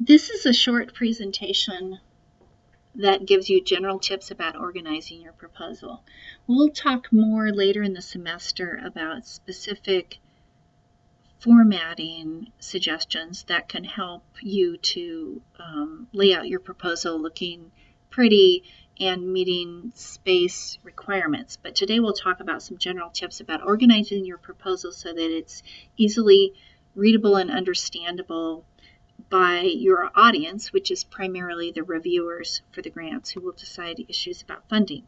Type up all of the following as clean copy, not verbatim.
This is a short presentation that gives you general tips about organizing your proposal. We'll talk more later in the semester about specific formatting suggestions that can help you to lay out your proposal looking pretty and meeting space requirements. But today we'll talk about some general tips about organizing your proposal so that it's easily readable and understandable by your audience, which is primarily the reviewers for the grants who will decide issues about funding.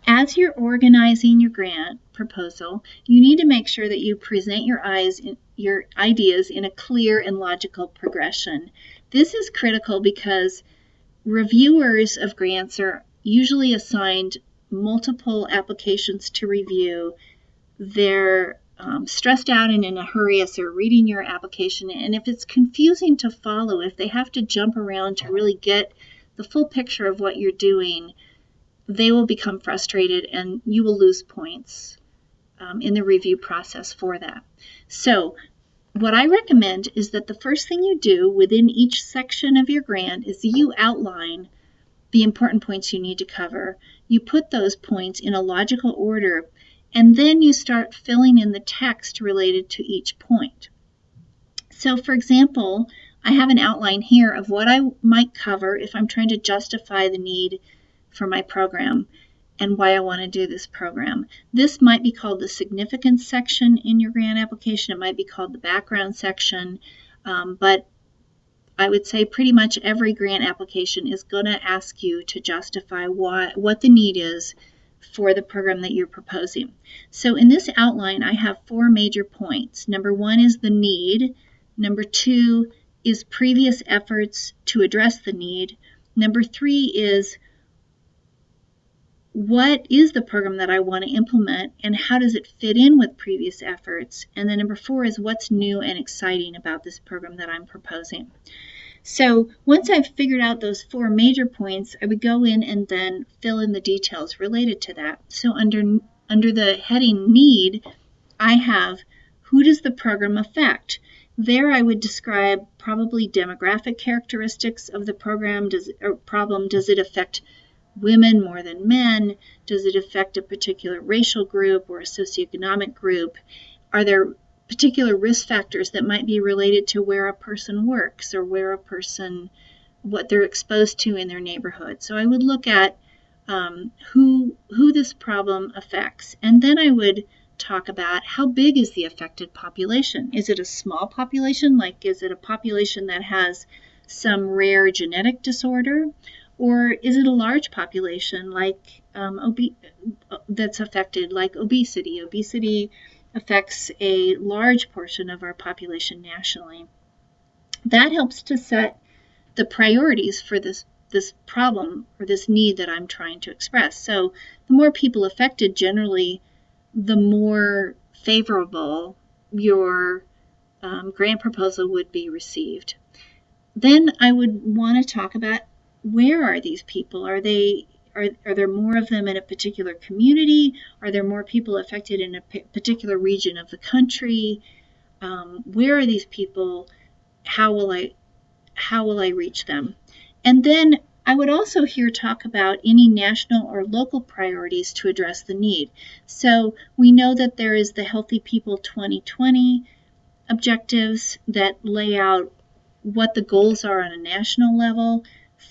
As you're organizing your grant proposal, you need to make sure that you present your ideas in a clear and logical progression. This is critical because reviewers of grants are usually assigned multiple applications to review. They're stressed out and in a hurry as they're reading your application, and if it's confusing to follow, if they have to jump around to really get the full picture of what you're doing, they will become frustrated and you will lose points in the review process for that. So what I recommend is that the first thing you do within each section of your grant is you outline the important points you need to cover. You put those points in a logical order, and then you start filling in the text related to each point. So for example, I have an outline here of what I might cover if I'm trying to justify the need for my program and why I want to do this program. This might be called the significance section in your grant application. It might be called the background section, but I would say pretty much every grant application is going to ask you to justify what the need is for the program that you're proposing. So in this outline, I have 4 major points. Number 1 is the need. Number 2 is previous efforts to address the need. Number 3 is what is the program that I want to implement and how does it fit in with previous efforts? And then number 4 is what's new and exciting about this program that I'm proposing. So once I've figured out those 4 major points, I would go in and then fill in the details related to that. So under the heading need, I have who does the program affect? There I would describe probably demographic characteristics of the program. Does it affect women more than men? Does it affect a particular racial group or a socioeconomic group? Are there particular risk factors that might be related to where a person works or what they're exposed to in their neighborhood? So I would look at who this problem affects, and then I would talk about how big is the affected population. Is it a small population? Like, is it a population that has some rare genetic disorder? Or is it a large population like that's affected, like obesity? Obesity affects a large portion of our population nationally. That helps to set the priorities for this problem or this need that I'm trying to express. So the more people affected, generally, the more favorable your grant proposal would be received. Then I would want to talk about where are these people? Are there more of them in a particular community? Are there more people affected in a particular region of the country? Where are these people? How will I reach them? And then I would also here talk about any national or local priorities to address the need. So we know that there is the Healthy People 2020 objectives that lay out what the goals are on a national level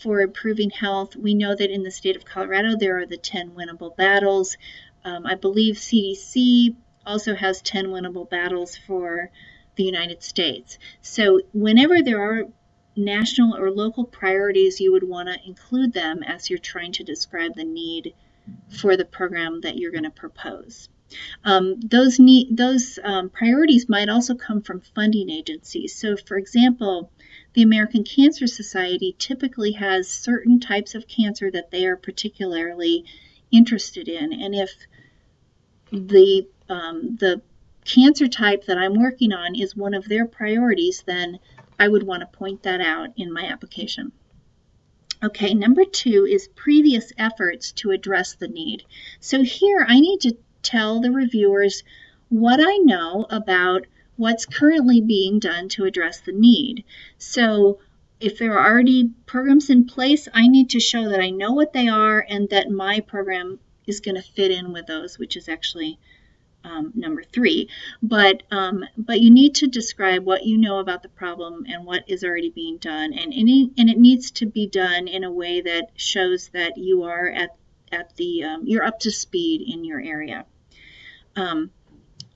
for improving health. We know that in the state of Colorado there are the 10 winnable battles. I believe CDC also has 10 winnable battles for the United States. So whenever there are national or local priorities, you would want to include them as you're trying to describe the need for the program that you're going to propose. Those priorities might also come from funding agencies. So for example, the American Cancer Society typically has certain types of cancer that they are particularly interested in, and if the cancer type that I'm working on is one of their priorities, then I would want to point that out in my application. Okay, number 2 is previous efforts to address the need. So here I need to tell the reviewers what I know about what's currently being done to address the need. So if there are already programs in place, I need to show that I know what they are and that my program is going to fit in with those, which is actually number 3. But you need to describe what you know about the problem and what is already being done, and it needs to be done in a way that shows that you are you're up to speed in your area.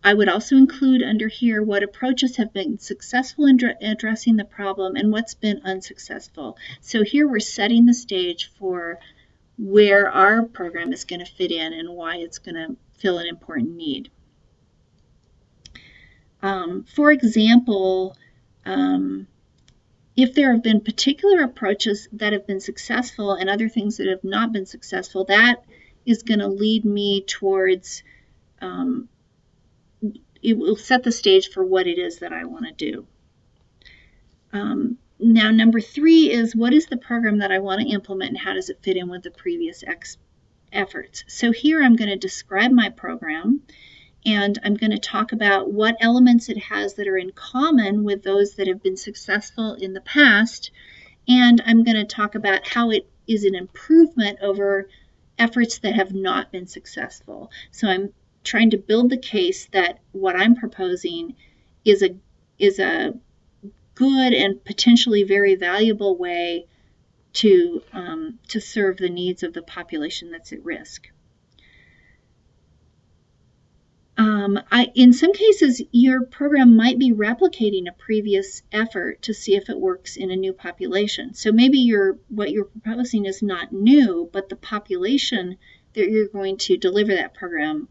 I would also include under here what approaches have been successful in addressing the problem and what's been unsuccessful. So here we're setting the stage for where our program is going to fit in and why it's going to fill an important need. For example, if there have been particular approaches that have been successful and other things that have not been successful, that is going to lead me towards, it will set the stage for what it is that I want to do. Now, number 3 is, what is the program that I want to implement and how does it fit in with the previous efforts? So here I'm going to describe my program, and I'm going to talk about what elements it has that are in common with those that have been successful in the past, and I'm going to talk about how it is an improvement over efforts that have not been successful. So I'm trying to build the case that what I'm proposing is a good and potentially very valuable way to serve the needs of the population that's at risk. In some cases, your program might be replicating a previous effort to see if it works in a new population. So maybe what you're proposing is not new, but the population that you're going to deliver that program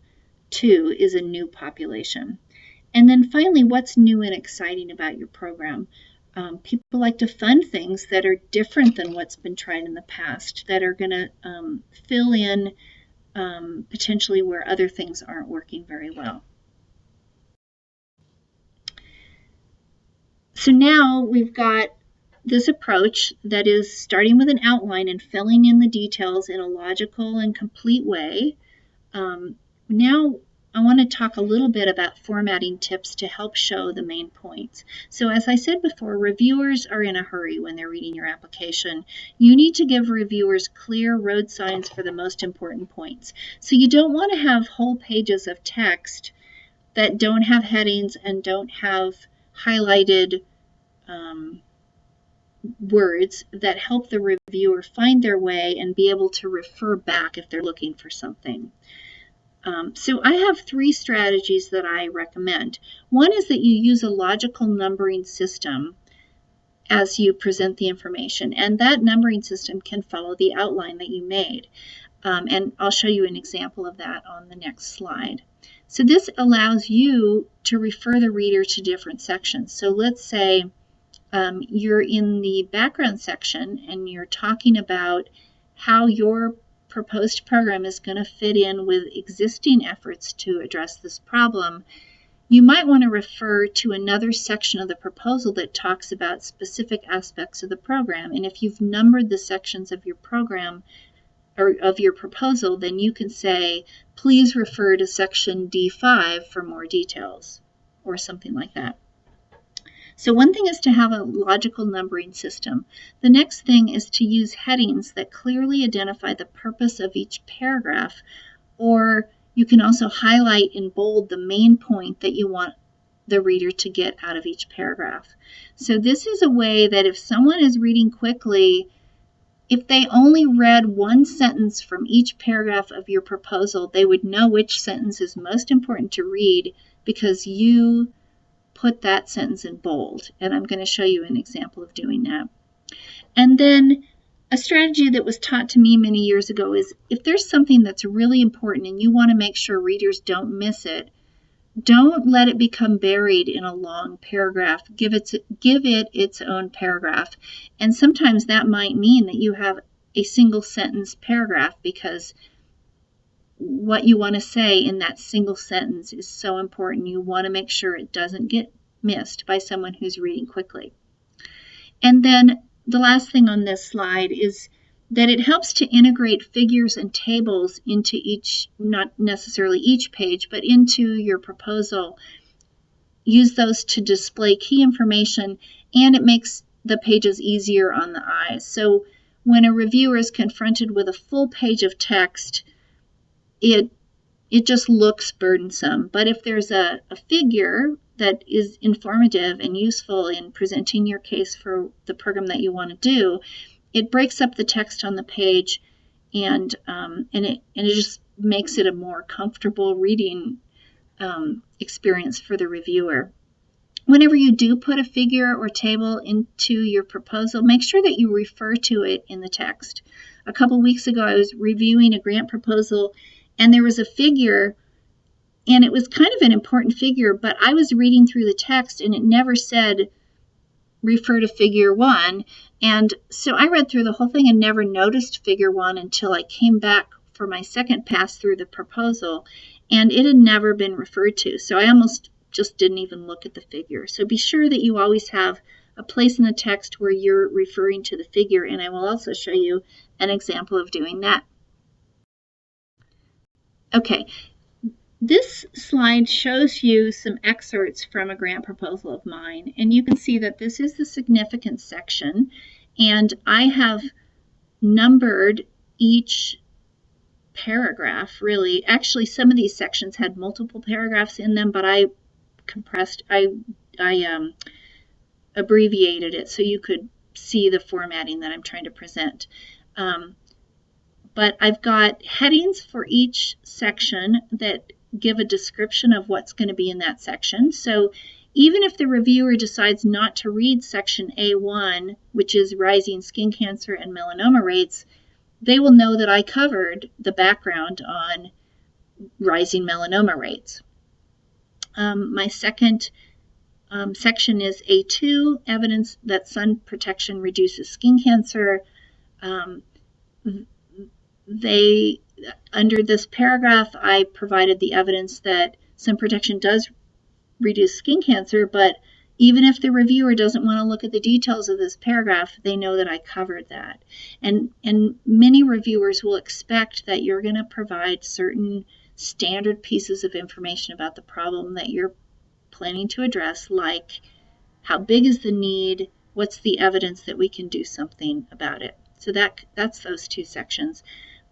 to is a new population. And then finally, what's new and exciting about your program? People like to fund things that are different than what's been tried in the past, that are going to fill in potentially where other things aren't working very well. So now we've got this approach that is starting with an outline and filling in the details in a logical and complete way. Now I want to talk a little bit about formatting tips to help show the main points. So as I said before, reviewers are in a hurry when they're reading your application. You need to give reviewers clear road signs for the most important points. So you don't want to have whole pages of text that don't have headings and don't have highlighted words that help the reviewer find their way and be able to refer back if they're looking for something. So I have 3 strategies that I recommend. One is that you use a logical numbering system as you present the information, and that numbering system can follow the outline that you made. And I'll show you an example of that on the next slide. So this allows you to refer the reader to different sections. So let's say you're in the background section and you're talking about how your proposed program is going to fit in with existing efforts to address this problem. You might want to refer to another section of the proposal that talks about specific aspects of the program. And if you've numbered the sections of your program or of your proposal, then you can say, please refer to section D5 for more details, or something like that. So one thing is to have a logical numbering system. The next thing is to use headings that clearly identify the purpose of each paragraph, or you can also highlight in bold the main point that you want the reader to get out of each paragraph. So this is a way that if someone is reading quickly, if they only read one sentence from each paragraph of your proposal, they would know which sentence is most important to read because you put that sentence in bold. And I'm going to show you an example of doing that. And then a strategy that was taught to me many years ago is if there's something that's really important and you want to make sure readers don't miss it, don't let it become buried in a long paragraph. Give it its own paragraph. And sometimes that might mean that you have a single sentence paragraph because what you want to say in that single sentence is so important. You want to make sure it doesn't get missed by someone who's reading quickly. And then the last thing on this slide is that it helps to integrate figures and tables into each, not necessarily each page, but into your proposal. use those to display key information, and it makes the pages easier on the eyes. So when a reviewer is confronted with a full page of text, it just looks burdensome. But if there's a figure that is informative and useful in presenting your case for the program that you want to do, it breaks up the text on the page, and it just makes it a more comfortable reading experience for the reviewer. Whenever you do put a figure or table into your proposal, make sure that you refer to it in the text. A couple weeks ago, I was reviewing a grant proposal, and there was a figure, and it was kind of an important figure, but I was reading through the text, and it never said refer to figure 1. And so I read through the whole thing and never noticed figure 1 until I came back for my second pass through the proposal, and it had never been referred to. So I almost just didn't even look at the figure. So be sure that you always have a place in the text where you're referring to the figure, and I will also show you an example of doing that. Okay, this slide shows you some excerpts from a grant proposal of mine, and you can see that this is the significance section, and I have numbered each paragraph, really. Actually, some of these sections had multiple paragraphs in them, but I abbreviated it so you could see the formatting that I'm trying to present. But I've got headings for each section that give a description of what's going to be in that section. So even if the reviewer decides not to read section A1, which is rising skin cancer and melanoma rates, they will know that I covered the background on rising melanoma rates. My second section is A2, evidence that sun protection reduces skin cancer. Under this paragraph, I provided the evidence that sun protection does reduce skin cancer, but even if the reviewer doesn't want to look at the details of this paragraph, they know that I covered that. And many reviewers will expect that you're going to provide certain standard pieces of information about the problem that you're planning to address, like how big is the need, what's the evidence that we can do something about it. So that's those two sections.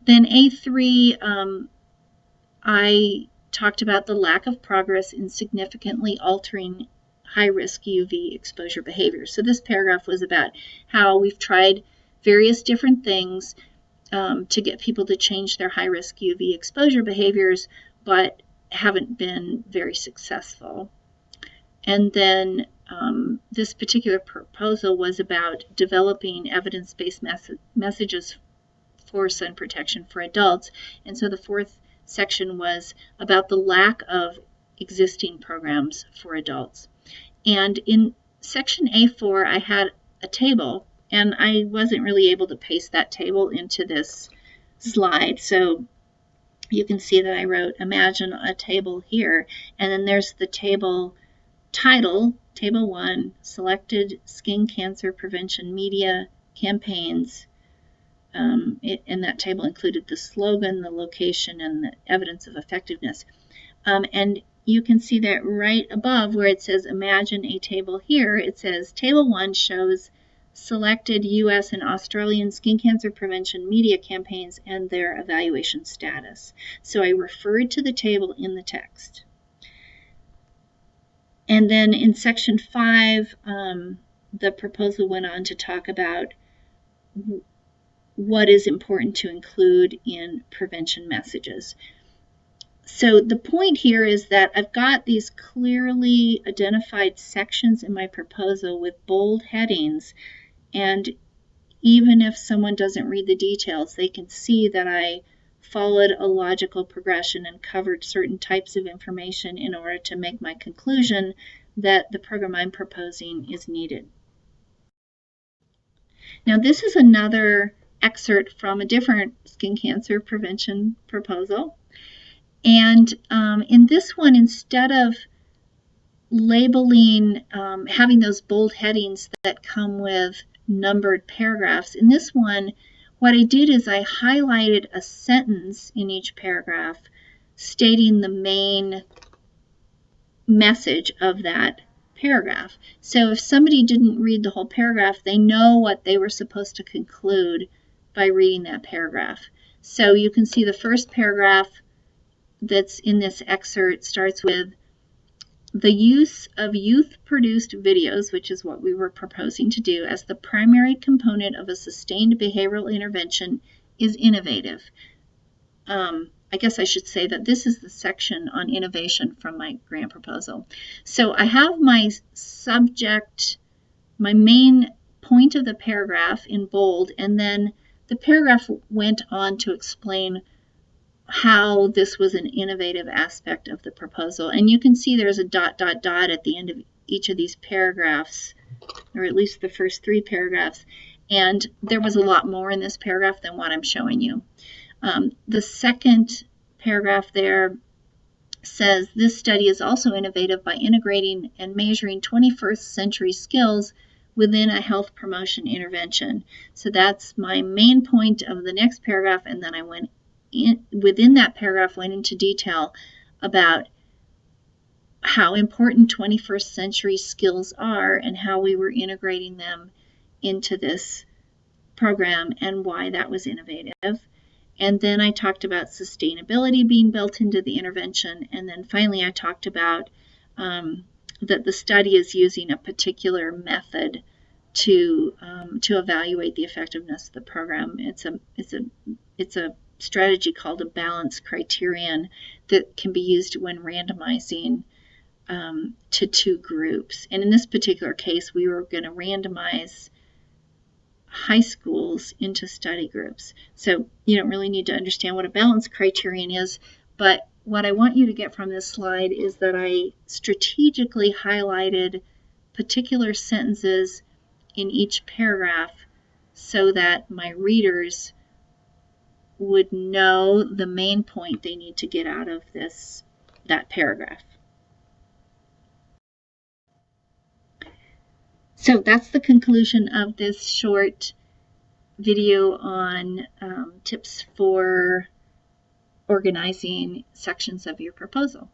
Then A3, I talked about the lack of progress in significantly altering high-risk UV exposure behavior. So this paragraph was about how we've tried various different things to get people to change their high-risk UV exposure behaviors, but haven't been very successful. And then this particular proposal was about developing evidence-based messages for sun protection for adults. And so the fourth section was about the lack of existing programs for adults. And in section A4, I had a table, and I wasn't really able to paste that table into this slide. So you can see that I wrote, imagine a table here, and then there's the table title, Table 1, Selected Skin Cancer Prevention Media Campaigns. And that table included the slogan, the location, and the evidence of effectiveness. And you can see that right above where it says imagine a table here, it says Table 1 shows selected U.S. and Australian skin cancer prevention media campaigns and their evaluation status. So I referred to the table in the text. And then in section 5, the proposal went on to talk about what is important to include in prevention messages. So the point here is that I've got these clearly identified sections in my proposal with bold headings, and even if someone doesn't read the details, they can see that I followed a logical progression and covered certain types of information in order to make my conclusion that the program I'm proposing is needed. Now this is another excerpt from a different skin cancer prevention proposal. And in this one, instead of labeling, having those bold headings that come with numbered paragraphs, in this one, what I did is I highlighted a sentence in each paragraph stating the main message of that paragraph. So if somebody didn't read the whole paragraph, they know what they were supposed to conclude by reading that paragraph. So you can see the first paragraph that's in this excerpt starts with, the use of youth-produced videos, which is what we were proposing to do, as the primary component of a sustained behavioral intervention is innovative. I guess I should say that this is the section on innovation from my grant proposal. So I have my subject, my main point of the paragraph in bold, and then the paragraph went on to explain how this was an innovative aspect of the proposal. And you can see there's a ... at the end of each of these paragraphs, or at least the first 3 paragraphs. And there was a lot more in this paragraph than what I'm showing you. The second paragraph there says, this study is also innovative by integrating and measuring 21st century skills within a health promotion intervention. So that's my main point of the next paragraph, and then I went within that paragraph went into detail about how important 21st century skills are and how we were integrating them into this program and why that was innovative. And then I talked about sustainability being built into the intervention. And then finally I talked about that the study is using a particular method to evaluate the effectiveness of the program. It's a strategy called a balance criterion that can be used when randomizing to 2 groups. And in this particular case, we were going to randomize high schools into study groups. So you don't really need to understand what a balance criterion is, but what I want you to get from this slide is that I strategically highlighted particular sentences in each paragraph so that my readers would know the main point they need to get out of that paragraph. So that's the conclusion of this short video on tips for organizing sections of your proposal.